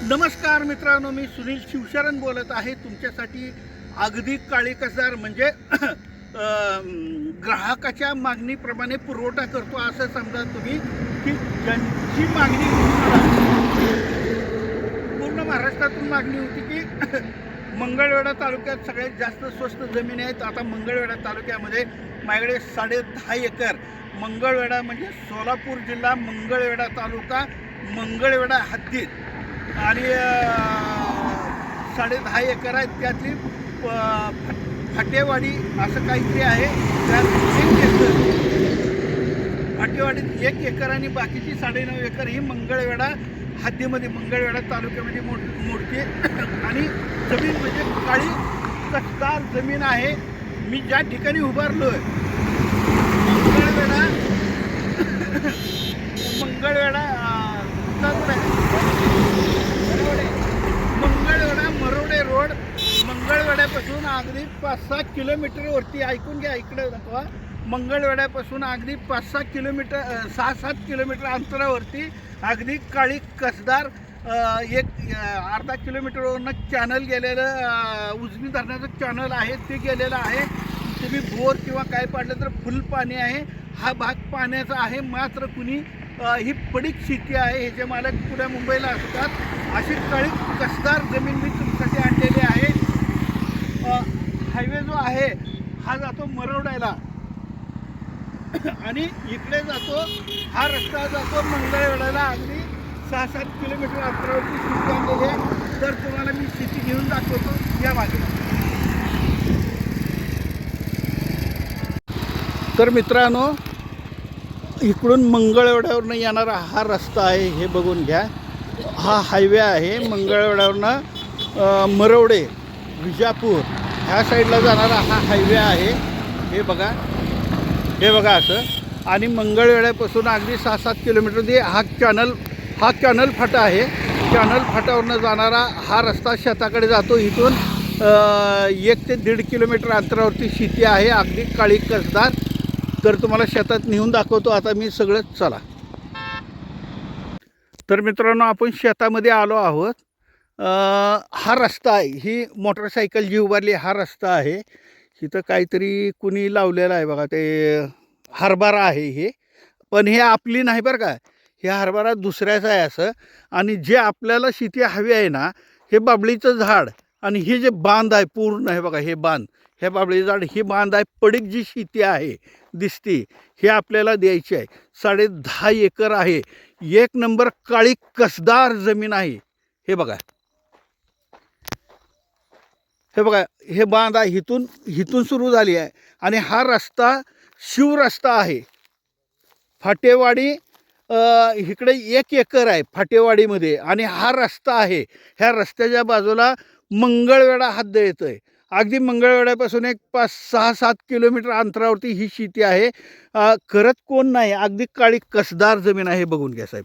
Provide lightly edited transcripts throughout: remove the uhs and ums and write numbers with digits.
नमस्कार मित्रांनो, मी सुनील शिवशरण बोलत आहे तुमच्यासाठी. अगदी काळी कसदार म्हणजे ग्राहकाच्या मागणीप्रमाणे पुरवठा करतो असं समजा तुम्ही, की ज्यांची मागणी पूर्ण महाराष्ट्रातून मागणी होती की मंगळवेढा तालुक्यात सगळ्यात जास्त स्वस्त जमीन आहेत. आता मंगळवेढा तालुक्यामध्ये माझ्याकडे 10.5 एकर मंगळवेढा म्हणजे सोलापूर जिल्हा, मंगळवेढा तालुका, मंगळवेढा हद्दीत आणि 10.5 एकर आहेत. त्यातली फाटेवाडी असं काहीतरी आहे, त्यात 1 एकर फाटेवाडीत 1 एकर आणि बाकीची 9.5 एकर ही मंगळवेढा हद्दीमध्ये, मंगळवेढा तालुक्यामध्ये मोडते. आणि जमीन म्हणजे काळी कसदार जमीन आहे. मी ज्या ठिकाणी उभारलो आहे मंगळवेढा मरोडे रोड, मंगळवेढ्यापासून अगदी 5-6 किलोमीटरवरती, ऐकून घ्या, इकडे दाखवा, मंगळवेढ्यापासून अगदी 5-6 किलोमीटर 6-7 किलोमीटर अंतरावरती अगदी काळी कसदार एक अर्धा किलोमीटरवरनं चॅनल गेलेलं, उजनी धरणाचं चॅनल आहे ते गेलेलं आहे. तुम्ही बोर किंवा काय पाडलं तर फुल पाणी आहे. हा भाग पाण्याचा आहे. मात्र कुणी ही पडीक शेती आहे, ह्याचे मालक पुण्या मुंबईला असतात. अशी काळी कसदार जमीन मी तुमच्यासाठी आणलेली आहे. हायवे जो आहे हा जातो मरोड्याला आणि इकडे जातो, हा रस्ता जातो मंगळवेढ्याला. अगदी 6-7 किलोमीटर अंतरावरती शेती आणलेली आहे. तर तुम्हाला मी शेती घेऊन दाखवतो या मागे. तर मित्रांनो, इकडून मंगळवेढ्यावरनं येणारा हा रस्ता आहे, हे बघून घ्या. हा हायवे आहे मंगळवेढ्यावरनं मरवडे, विजापूर ह्या साईडला जाणारा हा हायवे आहे. हे बघा असं. आणि मंगळवेढ्यापासून अगदी 6-7 किलोमीटर हा कॅनल फाटा आहे. कॅनल फाटावरनं जाणारा हा रस्ता शेताकडे जातो. इथून 1 ते 1.5 किलोमीटर अंतरावरती शेती आहे, अगदी काळी कसदार. तर तुम्हाला शेतात नेऊन दाखवतो आता मी सगळं. चला. तर मित्रांनो, आपण शेतामध्ये आलो आहोत. हा रस्ता आहे, ही मोटरसायकल जी उभारली हा रस्ता आहे. इथं काहीतरी कुणी लावलेलं आहे बघा, ते हरभरा आहे हे. पण हे आपली नाही बरं का, हे हरभरा दुसऱ्याचं आहे असं. आणि जे आपल्याला शेती हवी आहे ना, हे बाबळीचं झाड आणि हे जे बांध आहे पूर्ण, हे बघा हे बांध, हे बाबळीचं झाड, ही बांध आहे. पडीक जी शेती आहे दिसती, हे आपल्याला द्यायची आहे. 10.5 एकर आहे. 1 नंबर काळी कसदार जमीन आहे. हे बघा हे बांध आहे, हिथून सुरू झाली आहे. आणि हा रस्ता शिवरस्ता आहे. फाटेवाडी इकडे 1 एकर आहे फाटेवाडीमध्ये आणि हा रस्ता आहे. ह्या रस्त्याच्या बाजूला मंगळवेढा हद्द येतं आहे. अगदी मंगळवेढ्यापासून एक 5-6-7 किलोमीटर अंतरावरती ही शेती आहे. करत कोण नाही, अगदी काळी कसदार जमीन आहे. बघून घ्या साहेब,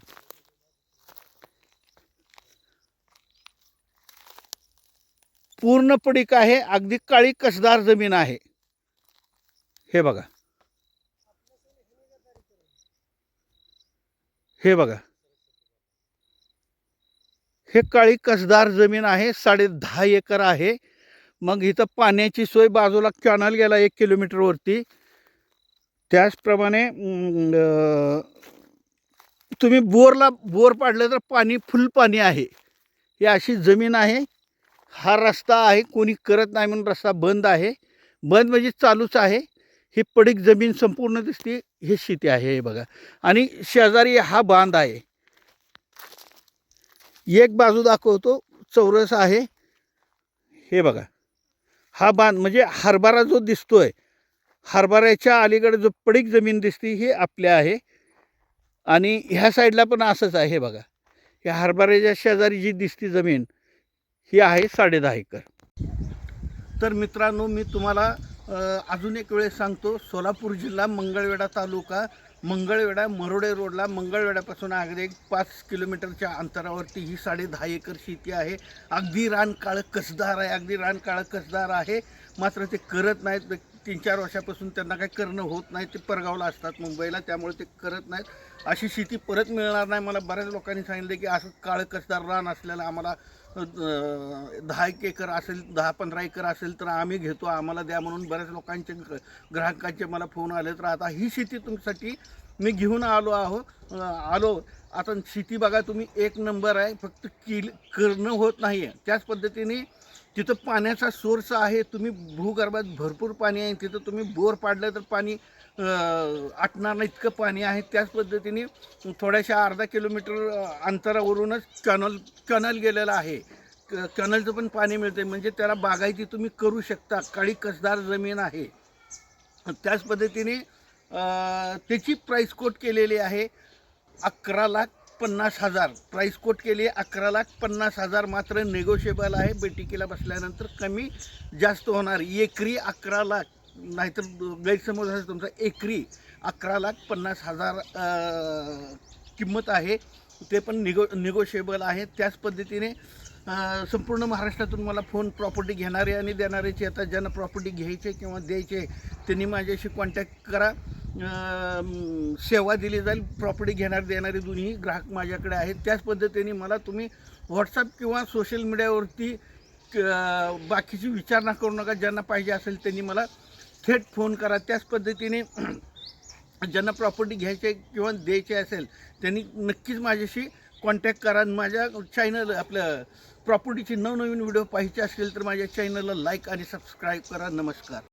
पूर्ण पडीक आहे, अगदी काळी कसदार जमीन आहे. हे बघा हे काळी कसदार जमीन आहे. 10.5 एकर आहे. मग इथं पाण्याची सोय, बाजूला कॅनल गेला 1 किलोमीटरवरती. त्याचप्रमाणे तुम्ही बोर पाडलं तर पाणी, फुल पाणी आहे. ही अशी जमीन आहे. हा रस्ता आहे, कोणी करत नाही म्हणून रस्ता बंद आहे. बंद म्हणजे चालूच आहे. ही पडीक जमीन संपूर्ण दिसते, हे शेती आहे. हे बघा. आणि शेजारी हा बांध आहे. एक बाजू दाखवतो, चौरस आहे. हे बघा, हा बांध म्हणजे हरभरा जो दिसतोय, हरभऱ्याच्या अलीकडे जो पडीक जमीन दिसते ही आपल्या आहे. आणि ह्या साईडला पण असंच आहे. हे बघा, ह्या हरभऱ्याच्या शेजारी जी दिसती जमीन ही आहे 10.5 एकर. तर मित्रांनो, मी तुम्हाला अजून एक वेळेस सांगतो, सोलापूर जिल्हा, मंगळवेढा तालुका, मंगळवेढा मरोडे रोडला, मंगळवेढ्यापासून अगदी 5 किलोमीटरच्या अंतरावरती ही 10.5 एकर शेती आहे. अगदी रान काळं कसदार आहे, मात्र ते करत नाहीत. 3-4 वर्षापासून त्यांना काही करणं होत नाही. ते परगावला असतात मुंबईला, त्यामुळे ते करत नाहीत. अशी शेती परत मिळणार नाही. मला बऱ्याच लोकांनी सांगितलं की असं काळं कसदार रान असलेलं आम्हाला 10 एकर असेल, 10-15 एकर असेल तर आम्ही घेतो, आम्हाला द्या म्हणून बऱ्याच लोकांचे ग्राहकांचे मला फोन आले. तर आता ही शेती तुमच्यासाठी मी घेऊन आलो. आता शेती बघा तुम्ही, एक नंबर आहे. फक्त करणं होत नाही आहे. त्याच पद्धतीने तिथं पाण्याचा सोर्स आहे. तुम्ही भूगर्भात भरपूर पाणी आहे. तिथं तुम्ही बोर पाडलं तर पाणी आटणार नाही, इतकं पाणी आहे. त्याच पद्धतीने थोड्याशा अर्धा किलोमीटर अंतरावरूनच कॅनल गेलेला आहे. कॅनलचं पण पाणी मिळते, म्हणजे त्याला बागायती तुम्ही करू शकता. काळी कसदार जमीन आहे. त्याच पद्धतीने त्याची प्राईस कोट केलेली आहे 11,50,000. प्राईस कोट केली आहे 11,50,000. मात्र नेगोशिएबल आहे. बैठकीला बसल्यानंतर कमी जास्त होणार. एकरी 11 लाख, नाहीतर गैरसमज आहे तुमचा. एकरी 11,50,000 किंमत आहे. ते पण निगोशिएबल आहे. त्याच पद्धतीने संपूर्ण महाराष्ट्रातून मला फोन प्रॉपर्टी घेणारे आणि देणाऱ्याचे, आता ज्यांना प्रॉपर्टी घ्यायचे किंवा द्यायचे त्यांनी माझ्याशी कॉन्टॅक्ट करा. सेवा दिली जाईल. प्रॉपर्टी घेणारे देणारे दोन्ही ग्राहक माझ्याकडे आहेत. त्याच पद्धतीने मला तुम्ही व्हॉट्सअप किंवा सोशल मीडियावरती बाकीची विचारणा करू नका. ज्यांना पाहिजे असेल त्यांनी मला थेट फोन करा. त्याच पद्धतीने ज्यांना प्रॉपर्टी घ्यायचे किंवा द्यायचे असेल त्यांनी नक्कीच माझ्याशी कॉन्टॅक्ट करा. माझ्या चॅनल आपलं प्रॉपर्टीचे नवनवीन व्हिडिओ पाहिजे असतील तर माझ्या चॅनलला लाईक आणि सबस्क्राईब करा. नमस्कार.